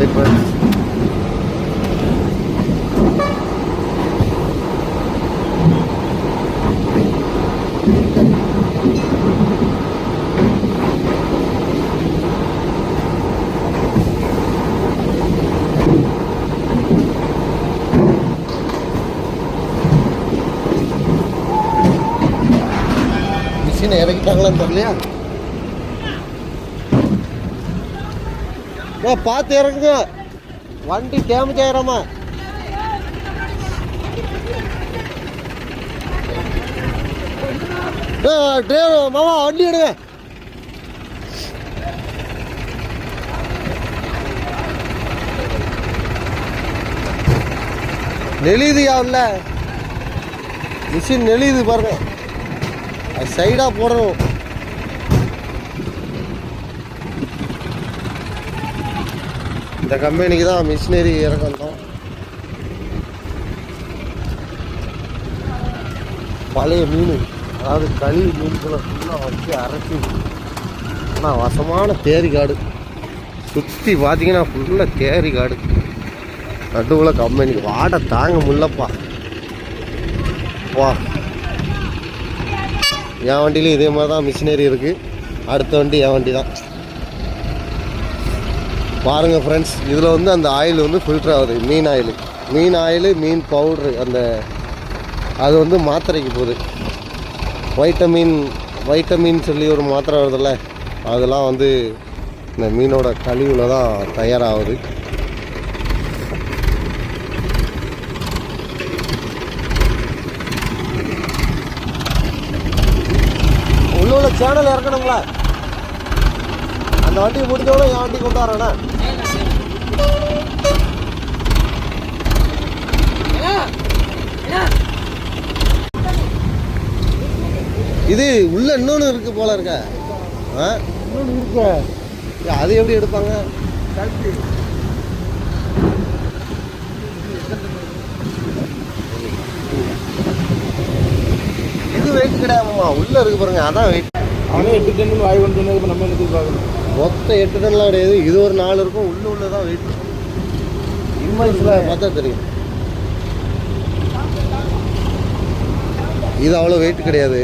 Hi friends. மிஷினை இறக்கிட்டாங்களான்னு தெரியலையா? பார்த்து இறங்குங்க, வண்டி டேமேஜ் ஆயிராமா. டிரைவர் மாமா வண்டி எடுங்க. நெளியுதுயா இல்ல, மிஷின் நெளியுது பாருங்க. அது சைடா போடணும். இந்த கம்பெனிக்கு தான் மிஷினரி இறக்க வந்தோம். பழைய மீன், அதாவது களி மீன்களை ஃபுல்லாக வச்சு அரைச்சி. ஆனால் வசமான தேரி காடு சுற்றி பார்த்தீங்கன்னா ஃபுல்லாக தேரி காடு. நடுவில் கம்பெனி வாடை தாங்க முடியலப்பா. வா, என் வண்டியிலையும் இதே மாதிரி தான் மிஷினரி இருக்குது. அடுத்த வண்டி என் வண்டி தான். பாருங்கள் ஃப்ரெண்ட்ஸ், இதில் வந்து அந்த ஆயில் வந்து ஃபில்டர் ஆகுது. மீன் ஆயில், மீன் பவுட்ரு, அந்த அது வந்து மாத்திரைக்கு போகுது. வைட்டமின் சொல்லி ஒரு மாத்திரை வருதில்ல, அதெல்லாம் வந்து இந்த மீனோட கழிவில் தான் தயாராகுது. உள்ள சேனல் இறக்கணுங்களா? அந்த வண்டியை முடிஞ்சவங்க என் வண்டி கொண்டு வரேண்ணா. இது உள்ள இன்னொன்று இருக்கு போல இருக்க. இன்னொன்று இருக்கு, அது எப்படி எடுப்பாங்க? இது வெயிட் கிடையாதுமா, உள்ள இருக்கு பாருங்க, அதான் வெயிட். அவனே 8 டன் வாய் கொண்டு வந்து நம்ம என்ன பார்க்கணும். மொத்தம் 8 டன்லாம் கிடையாது, இது ஒரு 4 இருக்கும். உள்ளதான் வெயிட் இருக்கும். இன்வாய்ஸில் பார்த்தா தெரியும். இது அவ்வளோ வெயிட் கிடையாது.